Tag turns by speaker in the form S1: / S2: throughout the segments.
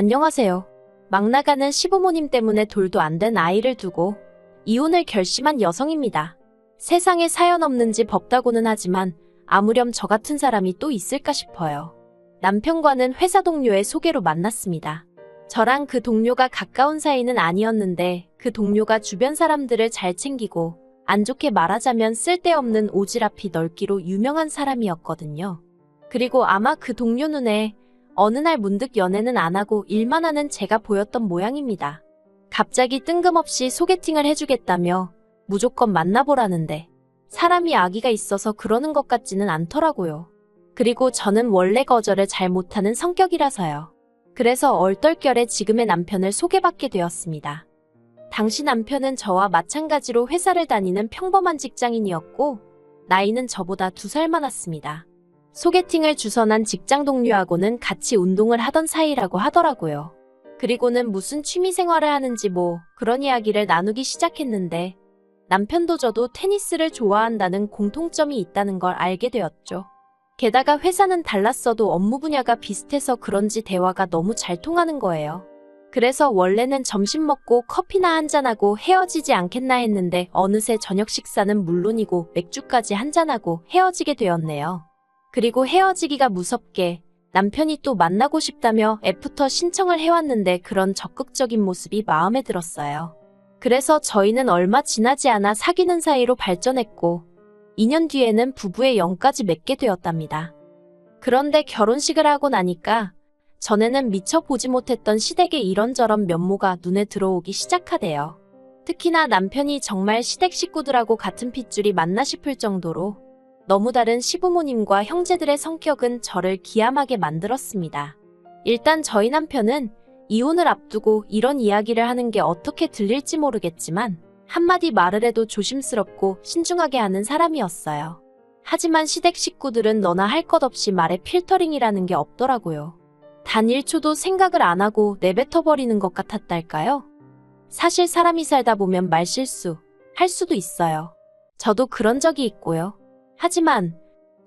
S1: 안녕하세요. 막 나가는 시부모님 때문에 돌도 안 된 아이를 두고 이혼을 결심한 여성입니다. 세상에 사연 없는지 법다고는 하지만 아무렴 저 같은 사람이 또 있을까 싶어요. 남편과는 회사 동료의 소개로 만났습니다. 저랑 그 동료가 가까운 사이는 아니었는데 그 동료가 주변 사람들을 잘 챙기고 안 좋게 말하자면 쓸데없는 오지랖이 넓기로 유명한 사람이었거든요. 그리고 아마 그 동료 눈에 어느 날 문득 연애는 안 하고 일만 하는 제가 보였던 모양입니다. 갑자기 뜬금없이 소개팅을 해주겠다며 무조건 만나보라는데 사람이 아기가 있어서 그러는 것 같지는 않더라고요. 그리고 저는 원래 거절을 잘 못하는 성격이라서요. 그래서 얼떨결에 지금의 남편을 소개받게 되었습니다. 당시 남편은 저와 마찬가지로 회사를 다니는 평범한 직장인이었고 나이는 저보다 2살 많았습니다. 소개팅을 주선한 직장 동료하고는 같이 운동을 하던 사이라고 하더라고요. 그리고는 무슨 취미 생활을 하는지 그런 이야기를 나누기 시작했는데 남편도 저도 테니스를 좋아한다는 공통점이 있다는 걸 알게 되었죠. 게다가 회사는 달랐어도 업무 분야가 비슷해서 그런지 대화가 너무 잘 통하는 거예요. 그래서 원래는 점심 먹고 커피나 한잔하고 헤어지지 않겠나 했는데 어느새 저녁 식사는 물론이고 맥주까지 한잔하고 헤어지게 되었네요. 그리고 헤어지기가 무섭게 남편이 또 만나고 싶다며 애프터 신청을 해왔는데 그런 적극적인 모습이 마음에 들었어요. 그래서 저희는 얼마 지나지 않아 사귀는 사이로 발전했고 2년 뒤에는 부부의 영까지 맺게 되었답니다. 그런데 결혼식을 하고 나니까 전에는 미처 보지 못했던 시댁의 이런저런 면모가 눈에 들어오기 시작하대요. 특히나 남편이 정말 시댁 식구들하고 같은 핏줄이 맞나 싶을 정도로 너무 다른 시부모님과 형제들의 성격은 저를 기함하게 만들었습니다. 일단 저희 남편은 이혼을 앞두고 이런 이야기를 하는 게 어떻게 들릴지 모르겠지만 한마디 말을 해도 조심스럽고 신중하게 하는 사람이었어요. 하지만 시댁 식구들은 너나 할 것 없이 말에 필터링이라는 게 없더라고요. 단 1초도 생각을 안 하고 내뱉어버리는 것 같았달까요? 사실 사람이 살다 보면 말실수 할 수도 있어요. 저도 그런 적이 있고요. 하지만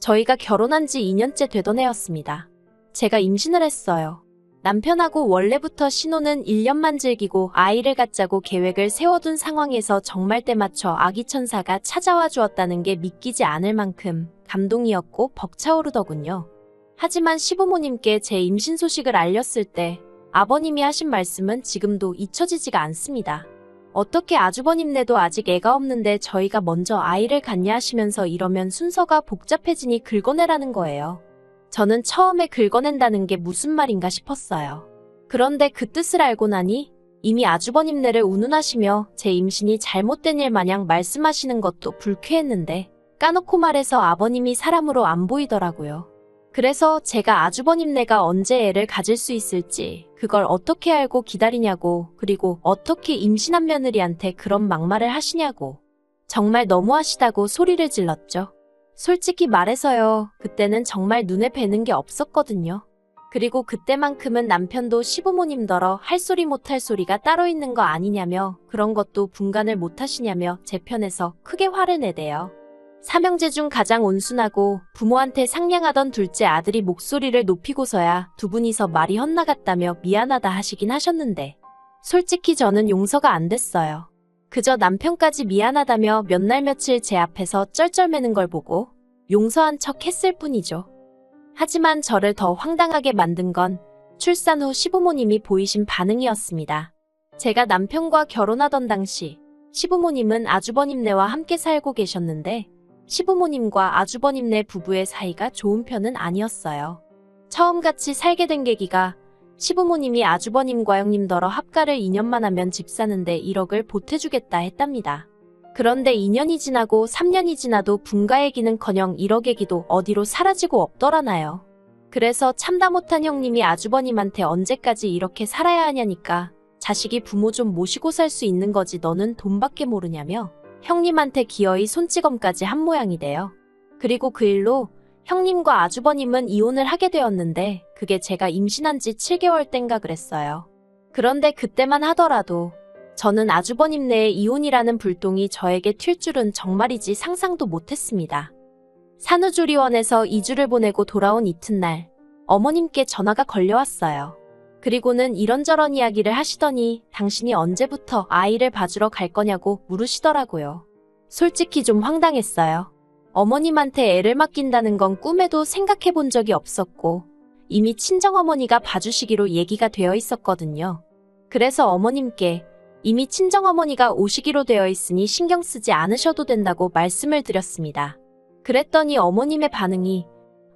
S1: 저희가 결혼한 지 2년째 되던 해였습니다. 제가 임신을 했어요. 남편하고 원래부터 신혼은 1년만 즐기고 아이를 갖자고 계획을 세워둔 상황에서 정말 때맞춰 아기 천사가 찾아와 주었다는 게 믿기지 않을 만큼 감동이었고 벅차오르더군요. 하지만 시부모님께 제 임신 소식을 알렸을 때 아버님이 하신 말씀은 지금도 잊혀지지가 않습니다. 어떻게 아주버님네도 아직 애가 없는데 저희가 먼저 아이를 갖냐 하시면서 이러면 순서가 복잡해지니 긁어내라는 거예요. 저는 처음에 긁어낸다는 게 무슨 말인가 싶었어요. 그런데 그 뜻을 알고 나니 이미 아주버님네를 운운하시며 제 임신이 잘못된 일 마냥 말씀하시는 것도 불쾌했는데 까놓고 말해서 아버님이 사람으로 안 보이더라고요. 그래서 제가 아주버님네가 언제 애를 가질 수 있을지 그걸 어떻게 알고 기다리냐고 그리고 어떻게 임신한 며느리한테 그런 막말을 하시냐고 정말 너무하시다고 소리를 질렀죠. 솔직히 말해서요. 그때는 정말 눈에 뵈는 게 없었거든요. 그리고 그때만큼은 남편도 시부모님더러 할 소리 못할 소리가 따로 있는 거 아니냐며 그런 것도 분간을 못하시냐며 제 편에서 크게 화를 내대요. 삼형제 중 가장 온순하고 부모한테 상냥하던 둘째 아들이 목소리를 높이고서야 두 분이서 말이 헛나갔다며 미안하다 하시긴 하셨는데 솔직히 저는 용서가 안 됐어요. 그저 남편까지 미안하다며 몇 날 며칠 제 앞에서 쩔쩔매는 걸 보고 용서한 척 했을 뿐이죠. 하지만 저를 더 황당하게 만든 건 출산 후 시부모님이 보이신 반응이었습니다. 제가 남편과 결혼하던 당시 시부모님은 아주버님네와 함께 살고 계셨는데 시부모님과 아주버님네 부부의 사이가 좋은 편은 아니었어요. 처음 같이 살게 된 계기가 시부모님이 아주버님과 형님더러 합가를 2년만 하면 집 사는데 1억을 보태주겠다 했답니다. 그런데 2년이 지나고 3년이 지나도 분가 얘기는커녕 1억 얘기도 어디로 사라지고 없더라나요. 그래서 참다 못한 형님이 아주버님한테 언제까지 이렇게 살아야 하냐니까 자식이 부모 좀 모시고 살 수 있는 거지 너는 돈밖에 모르냐며 형님한테 기어이 손찌검까지 한 모양이래요. 그리고 그 일로 형님과 아주버님은 이혼을 하게 되었는데 그게 제가 임신한 지 7개월 땐가 그랬어요. 그런데 그때만 하더라도 저는 아주버님네의 이혼이라는 불똥이 저에게 튈 줄은 정말이지 상상도 못했습니다. 산후조리원에서 2주를 보내고 돌아온 이튿날 어머님께 전화가 걸려왔어요. 그리고는 이런저런 이야기를 하시더니 당신이 언제부터 아이를 봐주러 갈 거냐고 물으시더라고요. 솔직히 좀 황당했어요. 어머님한테 애를 맡긴다는 건 꿈에도 생각해 본 적이 없었고 이미 친정어머니가 봐주시기로 얘기가 되어 있었거든요. 그래서 어머님께 이미 친정어머니가 오시기로 되어 있으니 신경 쓰지 않으셔도 된다고 말씀을 드렸습니다. 그랬더니 어머님의 반응이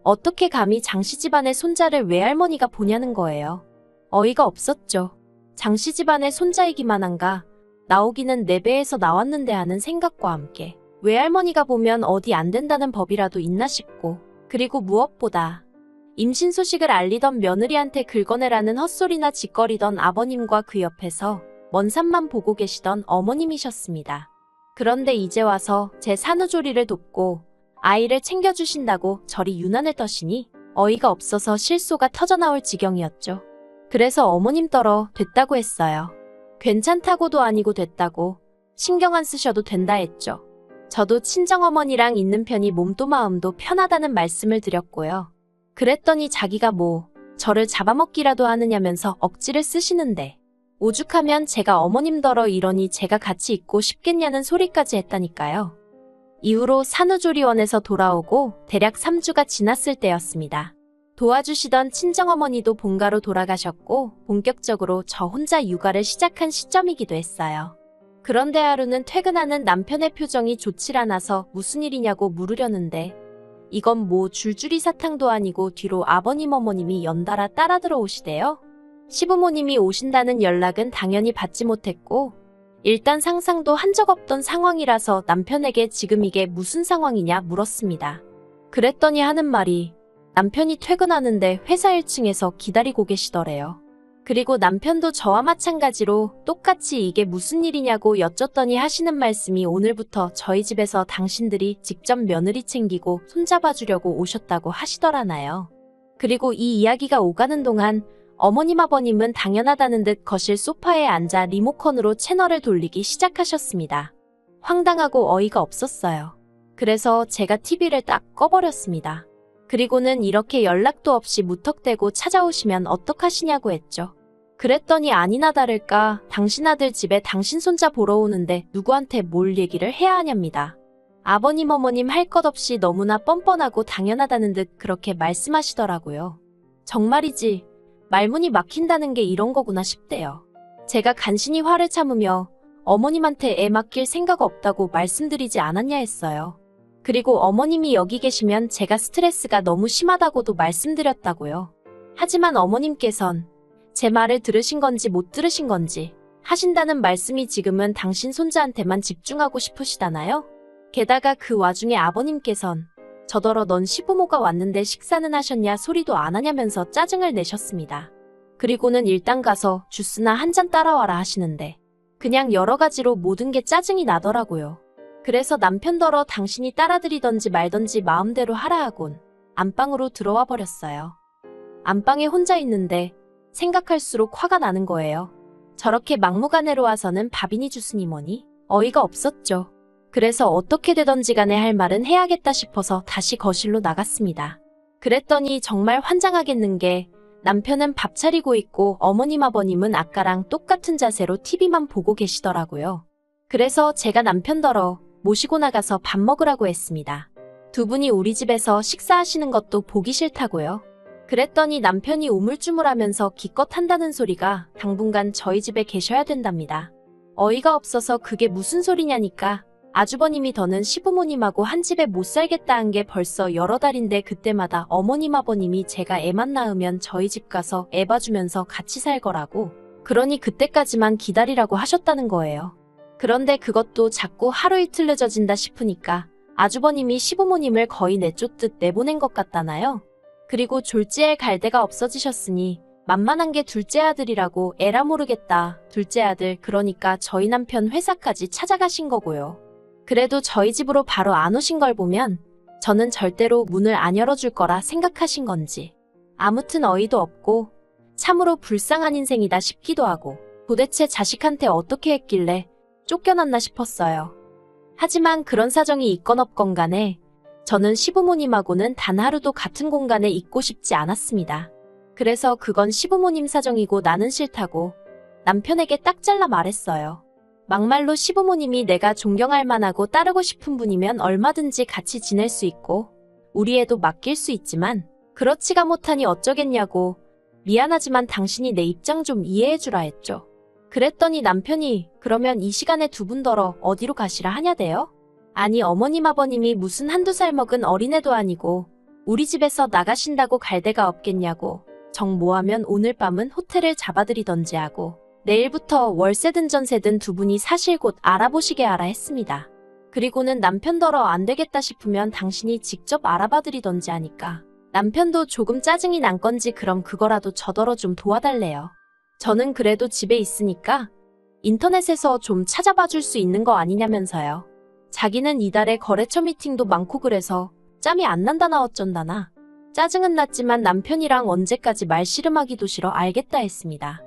S1: 어떻게 감히 장씨 집안의 손자를 외할머니가 보냐는 거예요. 어이가 없었죠. 장씨 집안의 손자이기만 한가 나오기는 내 배에서 나왔는데 하는 생각과 함께 외할머니가 보면 어디 안 된다는 법이라도 있나 싶고 그리고 무엇보다 임신 소식을 알리던 며느리한테 긁어내라는 헛소리나 짓거리던 아버님과 그 옆에서 먼 산만 보고 계시던 어머님이셨습니다. 그런데 이제 와서 제 산후조리를 돕고 아이를 챙겨주신다고 저리 유난을 떠시니 어이가 없어서 실소가 터져나올 지경이었죠. 그래서 어머님 떨어 됐다고 했어요. 괜찮다고도 아니고 됐다고 신경 안 쓰셔도 된다 했죠. 저도 친정어머니랑 있는 편이 몸도 마음도 편하다는 말씀을 드렸고요. 그랬더니 자기가 뭐 저를 잡아먹기라도 하느냐면서 억지를 쓰시는데 오죽하면 제가 어머님더러 이러니 제가 같이 있고 싶겠냐는 소리까지 했다니까요. 이후로 산후조리원에서 돌아오고 대략 3주가 지났을 때였습니다. 도와주시던 친정어머니도 본가로 돌아가셨고 본격적으로 저 혼자 육아를 시작한 시점이기도 했어요. 그런데 하루는 퇴근하는 남편의 표정이 좋질 않아서 무슨 일이냐고 물으려는데 이건 뭐 줄줄이 사탕도 아니고 뒤로 아버님 어머님이 연달아 따라 들어오시대요. 시부모님이 오신다는 연락은 당연히 받지 못했고 일단 상상도 한 적 없던 상황이라서 남편에게 지금 이게 무슨 상황이냐 물었습니다. 그랬더니 하는 말이 남편이 퇴근하는데 회사 1층에서 기다리고 계시더래요. 그리고 남편도 저와 마찬가지로 똑같이 이게 무슨 일이냐고 여쭸더니 하시는 말씀이 오늘부터 저희 집에서 당신들이 직접 며느리 챙기고 손잡아주려고 오셨다고 하시더라나요. 그리고 이 이야기가 오가는 동안 어머님 아버님은 당연하다는 듯 거실 소파에 앉아 리모컨으로 채널을 돌리기 시작하셨습니다. 황당하고 어이가 없었어요. 그래서 제가 TV를 딱 꺼버렸습니다. 그리고는 이렇게 연락도 없이 무턱대고 찾아오시면 어떡하시냐고 했죠. 그랬더니 아니나 다를까 당신 아들 집에 당신 손자 보러 오는데 누구한테 뭘 얘기를 해야 하냐입니다. 아버님 어머님 할 것 없이 너무나 뻔뻔하고 당연하다는 듯 그렇게 말씀하시더라고요. 정말이지 말문이 막힌다는 게 이런 거구나 싶대요. 제가 간신히 화를 참으며 어머님한테 애 맡길 생각 없다고 말씀드리지 않았냐 했어요. 그리고 어머님이 여기 계시면 제가 스트레스가 너무 심하다고도 말씀드렸다고요. 하지만 어머님께선 제 말을 들으신 건지 못 들으신 건지 하신다는 말씀이 지금은 당신 손자한테만 집중하고 싶으시다나요? 게다가 그 와중에 아버님께선 저더러 넌 시부모가 왔는데 식사는 하셨냐 소리도 안 하냐면서 짜증을 내셨습니다. 그리고는 일단 가서 주스나 한 잔 따라와라 하시는데 그냥 여러 가지로 모든 게 짜증이 나더라고요. 그래서 남편더러 당신이 따라드리던지 말던지 마음대로 하라 하곤 안방으로 들어와 버렸어요. 안방에 혼자 있는데 생각할수록 화가 나는 거예요. 저렇게 막무가내로 와서는 밥이니 주스니 뭐니 어이가 없었죠. 그래서 어떻게 되던지 간에 할 말은 해야겠다 싶어서 다시 거실로 나갔습니다. 그랬더니 정말 환장하겠는 게 남편은 밥 차리고 있고 어머님 아버님은 아까랑 똑같은 자세로 TV만 보고 계시더라고요. 그래서 제가 남편더러 모시고 나가서 밥 먹으라고 했습니다. 두 분이 우리 집에서 식사하시는 것도 보기 싫다고요. 그랬더니 남편이 우물쭈물하면서 기껏 한다는 소리가 당분간 저희 집에 계셔야 된답니다. 어이가 없어서 그게 무슨 소리냐니까 아주버님이 더는 시부모님하고 한 집에 못 살겠다 한 게 벌써 여러 달인데 그때마다 어머님 아버님이 제가 애만 낳으면 저희 집 가서 애 봐주면서 같이 살 거라고 그러니 그때까지만 기다리라고 하셨다는 거예요. 그런데 그것도 자꾸 하루 이틀 늦어진다 싶으니까 아주버님이 시부모님을 거의 내쫓듯 내보낸 것 같다나요? 그리고 졸지에 갈 데가 없어지셨으니 만만한 게 둘째 아들이라고 에라 모르겠다. 둘째 아들 그러니까 저희 남편 회사까지 찾아가신 거고요. 그래도 저희 집으로 바로 안 오신 걸 보면 저는 절대로 문을 안 열어줄 거라 생각하신 건지 아무튼 어이도 없고 참으로 불쌍한 인생이다 싶기도 하고 도대체 자식한테 어떻게 했길래 쫓겨났나 싶었어요. 하지만 그런 사정이 있건 없건 간에 저는 시부모님하고는 단 하루도 같은 공간에 있고 싶지 않았습니다. 그래서 그건 시부모님 사정이고 나는 싫다고 남편에게 딱 잘라 말했어요. 막말로 시부모님이 내가 존경할 만하고 따르고 싶은 분이면 얼마든지 같이 지낼 수 있고 우리 애도 맡길 수 있지만 그렇지가 못하니 어쩌겠냐고 미안하지만 당신이 내 입장 좀 이해해주라 했죠. 그랬더니 남편이 그러면 이 시간에 두 분 덜어 어디로 가시라 하냐대요? 아니 어머님 아버님이 무슨 한두 살 먹은 어린애도 아니고 우리 집에서 나가신다고 갈 데가 없겠냐고 정 모하면 오늘 밤은 호텔을 잡아드리던지 하고 내일부터 월세든 전세든 두 분이 사실 곳 알아보시게 하라 했습니다. 그리고는 남편더러 안 되겠다 싶으면 당신이 직접 알아봐드리던지 하니까 남편도 조금 짜증이 난 건지 그럼 그거라도 저더러 좀 도와달래요. 저는 그래도 집에 있으니까 인터넷에서 좀 찾아봐 줄 수 있는 거 아니냐면서요. 자기는 이달에 거래처 미팅도 많고 그래서 짬이 안 난다나 어쩐다나. 짜증은 났지만 남편이랑 언제까지 말씨름하기도 싫어 알겠다 했습니다.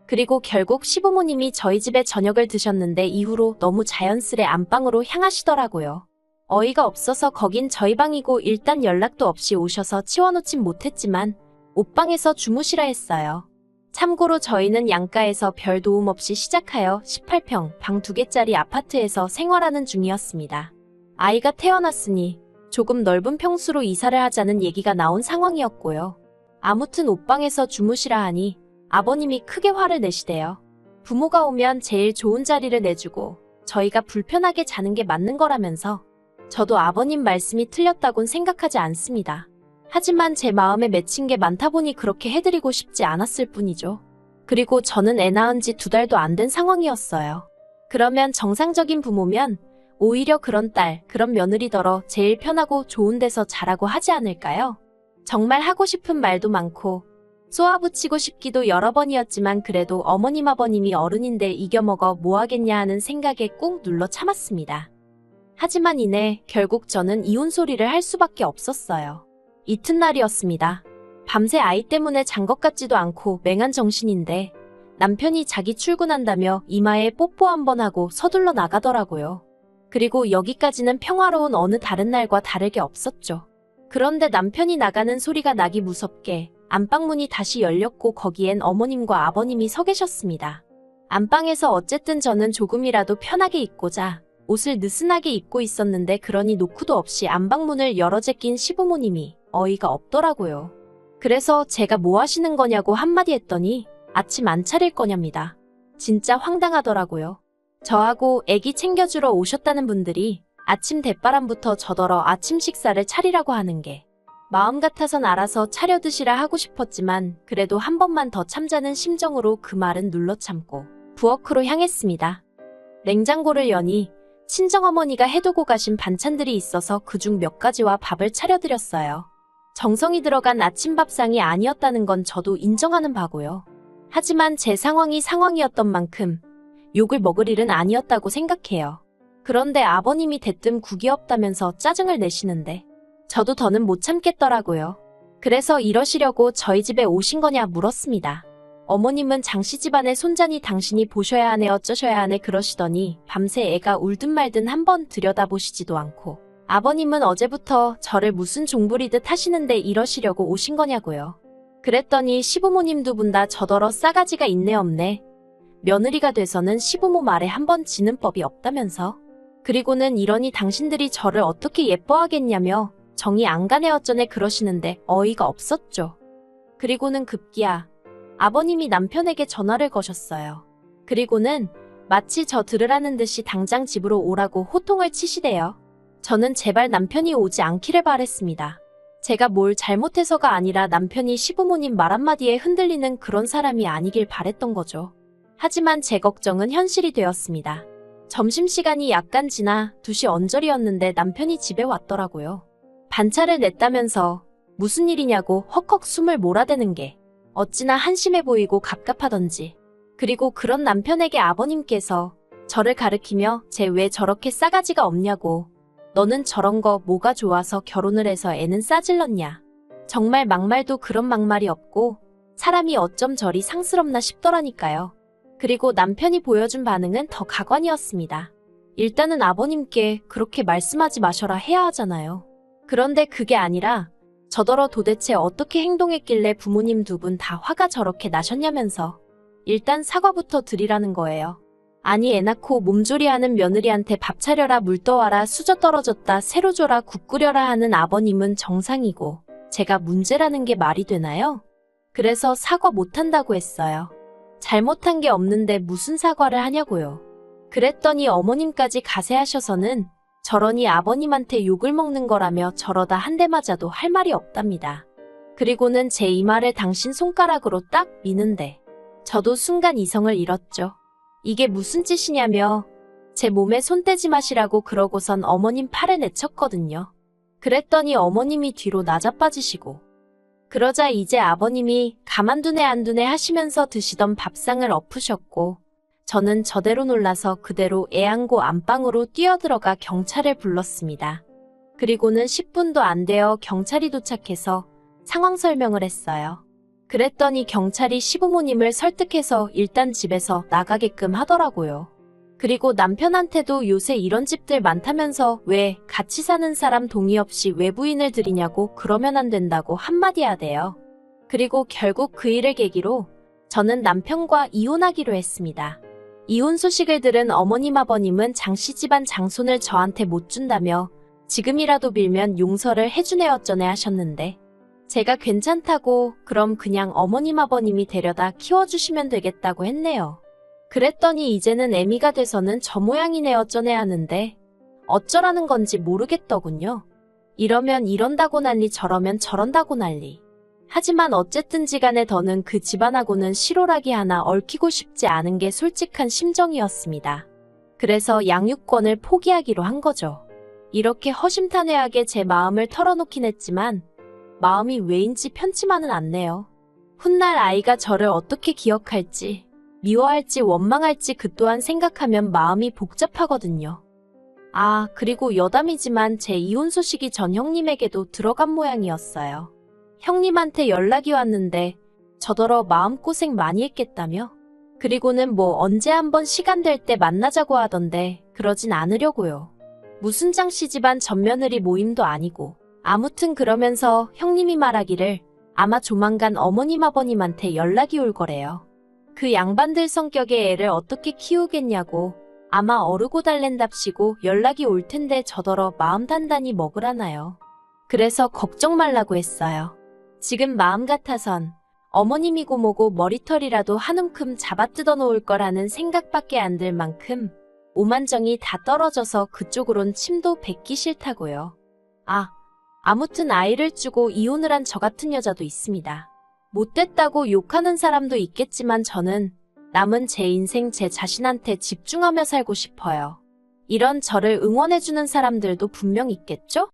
S1: 그리고 결국 시부모님이 저희 집에 저녁을 드셨는데 이후로 너무 자연스레 안방으로 향하시더라고요. 어이가 없어서 거긴 저희 방이고 일단 연락도 없이 오셔서 치워놓진 못했지만 옷방에서 주무시라 했어요. 참고로 저희는 양가에서 별 도움 없이 시작하여 18평 방 2개짜리 아파트에서 생활하는 중이었습니다. 아이가 태어났으니 조금 넓은 평수로 이사를 하자는 얘기가 나온 상황이었고요. 아무튼 옷방에서 주무시라 하니 아버님이 크게 화를 내시대요. 부모가 오면 제일 좋은 자리를 내주고 저희가 불편하게 자는 게 맞는 거라면서 저도 아버님 말씀이 틀렸다곤 생각하지 않습니다. 하지만 제 마음에 맺힌 게 많다 보니 그렇게 해드리고 싶지 않았을 뿐이죠. 그리고 저는 애 낳은 지 2달도 안 된 상황이었어요. 그러면 정상적인 부모면 오히려 그런 딸, 그런 며느리더러 제일 편하고 좋은 데서 자라고 하지 않을까요? 정말 하고 싶은 말도 많고 쏘아붙이고 싶기도 여러 번이었지만 그래도 어머님 아버님이 어른인데 이겨먹어 뭐하겠냐 하는 생각에 꾹 눌러 참았습니다. 하지만 이내 결국 저는 이혼 소리를 할 수밖에 없었어요. 이튿날이었습니다. 밤새 아이 때문에 잔 것 같지도 않고 맹한 정신인데 남편이 자기 출근한다며 이마에 뽀뽀 한번 하고 서둘러 나가더라고요. 그리고 여기까지는 평화로운 어느 다른 날과 다를 게 없었죠. 그런데 남편이 나가는 소리가 나기 무섭게 안방문이 다시 열렸고 거기엔 어머님과 아버님이 서 계셨습니다. 안방에서 어쨌든 저는 조금이라도 편하게 있고자 옷을 느슨하게 입고 있었는데 그러니 노크도 없이 안방문을 열어 제낀 시부모님이 어이가 없더라고요. 그래서 제가 뭐 하시는 거냐고 한마디 했더니 아침 안 차릴 거냐입니다. 진짜 황당하더라고요. 저하고 애기 챙겨주러 오셨다는 분들이 아침 대바람부터 저더러 아침 식사를 차리라고 하는 게 마음 같아선 알아서 차려 드시라 하고 싶었지만 그래도 한 번만 더 참자는 심정으로 그 말은 눌러 참고 부엌으로 향했습니다. 냉장고를 여니 친정어머니가 해두고 가신 반찬들이 있어서 그중 몇 가지와 밥을 차려드렸어요. 정성이 들어간 아침밥상이 아니었다는 건 저도 인정하는 바고요. 하지만 제 상황이었던 만큼 욕을 먹을 일은 아니었다고 생각해요. 그런데 아버님이 대뜸 국이 없다면서 짜증을 내시는데 저도 더는 못 참겠더라고요. 그래서 이러시려고 저희 집에 오신 거냐 물었습니다. 어머님은 장씨 집안의 손자니 당신이 보셔야 하네 어쩌셔야 하네 그러시더니 밤새 애가 울든 말든 한번 들여다보시지도 않고 아버님은 어제부터 저를 무슨 종부리듯 하시는데 이러시려고 오신 거냐고요. 그랬더니 시부모님 두 분 다 저더러 싸가지가 있네 없네. 며느리가 돼서는 시부모 말에 한번 지는 법이 없다면서. 그리고는 이러니 당신들이 저를 어떻게 예뻐하겠냐며 정이 안 가네 어쩌네 그러시는데 어이가 없었죠. 그리고는 급기야 아버님이 남편에게 전화를 거셨어요. 그리고는 마치 저 들으라는 듯이 당장 집으로 오라고 호통을 치시대요. 저는 제발 남편이 오지 않기를 바랬습니다. 제가 뭘 잘못해서가 아니라 남편이 시부모님 말 한마디에 흔들리는 그런 사람이 아니길 바랬던 거죠. 하지만 제 걱정은 현실이 되었습니다. 점심시간이 약간 지나 2시 언저리였는데 남편이 집에 왔더라고요. 반차를 냈다면서 무슨 일이냐고 헉헉 숨을 몰아대는 게 어찌나 한심해 보이고 갑갑하던지. 그리고 그런 남편에게 아버님께서 저를 가리키며 쟤 왜 저렇게 싸가지가 없냐고 너는 저런 거 뭐가 좋아서 결혼을 해서 애는 싸질렀냐. 정말 막말도 그런 막말이 없고 사람이 어쩜 저리 상스럽나 싶더라니까요. 그리고 남편이 보여준 반응은 더 가관이었습니다. 일단은 아버님께 그렇게 말씀하지 마셔라 해야 하잖아요. 그런데 그게 아니라 저더러 도대체 어떻게 행동했길래 부모님 두 분 다 화가 저렇게 나셨냐면서 일단 사과부터 드리라는 거예요. 아니 애 낳고 몸조리하는 며느리한테 밥 차려라 물 떠와라 수저 떨어졌다 새로 줘라 국 끓여라 하는 아버님은 정상이고 제가 문제라는 게 말이 되나요? 그래서 사과 못한다고 했어요. 잘못한 게 없는데 무슨 사과를 하냐고요. 그랬더니 어머님까지 가세하셔서는 저러니 아버님한테 욕을 먹는 거라며 저러다 한 대 맞아도 할 말이 없답니다. 그리고는 제 이마를 당신 손가락으로 딱 미는데 저도 순간 이성을 잃었죠. 이게 무슨 짓이냐며 제 몸에 손 떼지 마시라고 그러고선 어머님 팔에 내쳤거든요. 그랬더니 어머님이 뒤로 나자빠지시고 그러자 이제 아버님이 가만두네 안 두네 하시면서 드시던 밥상을 엎으셨고 저는 저대로 놀라서 그대로 애안고 안방으로 뛰어들어가 경찰을 불렀습니다. 그리고는 10분도 안 되어 경찰이 도착해서 상황 설명을 했어요. 그랬더니 경찰이 시부모님을 설득해서 일단 집에서 나가게끔 하더라고요. 그리고 남편한테도 요새 이런 집들 많다면서 왜 같이 사는 사람 동의 없이 외부인을 들이냐고 그러면 안 된다고 한마디 하대요. 그리고 결국 그 일을 계기로 저는 남편과 이혼하기로 했습니다. 이혼 소식을 들은 어머님 아버님은 장씨 집안 장손을 저한테 못 준다며 지금이라도 빌면 용서를 해주네 어쩌네 하셨는데 제가 괜찮다고 그럼 그냥 어머님 아버님이 데려다 키워주시면 되겠다고 했네요. 그랬더니 이제는 애미가 돼서는 저 모양이네 어쩌네 하는데 어쩌라는 건지 모르겠더군요. 이러면 이런다고 난리 저러면 저런다고 난리. 하지만 어쨌든지 간에 더는 그 집안하고는 실오라기 하나 얽히고 싶지 않은 게 솔직한 심정이었습니다. 그래서 양육권을 포기하기로 한 거죠. 이렇게 허심탄회하게 제 마음을 털어놓긴 했지만 마음이 왜인지 편치만은 않네요. 훗날 아이가 저를 어떻게 기억할지, 미워할지 원망할지 그 또한 생각하면 마음이 복잡하거든요. 아, 그리고 여담이지만 제 이혼 소식이 전 형님에게도 들어간 모양이었어요. 형님한테 연락이 왔는데 저더러 마음고생 많이 했겠다며? 그리고는 뭐 언제 한번 시간 될 때 만나자고 하던데 그러진 않으려고요. 무슨 장씨 집안 전며느리 모임도 아니고 아무튼 그러면서 형님이 말하기를 아마 조만간 어머님 아버님한테 연락이 올 거래요. 그 양반들 성격의 애를 어떻게 키우겠냐고 아마 어르고 달랜답시고 연락이 올 텐데 저더러 마음 단단히 먹으라나요. 그래서 걱정 말라고 했어요. 지금 마음 같아선 어머님이고 뭐고 머리털이라도 한 움큼 잡아 뜯어 놓을 거라는 생각밖에 안 들 만큼 오만정이 다 떨어져서 그쪽으론 침도 뱉기 싫다고요. 아무튼 아이를 주고 이혼을 한 저 같은 여자도 있습니다. 못됐다고 욕하는 사람도 있겠지만 저는 남은 제 인생 제 자신한테 집중하며 살고 싶어요. 이런 저를 응원해주는 사람들도 분명 있겠죠?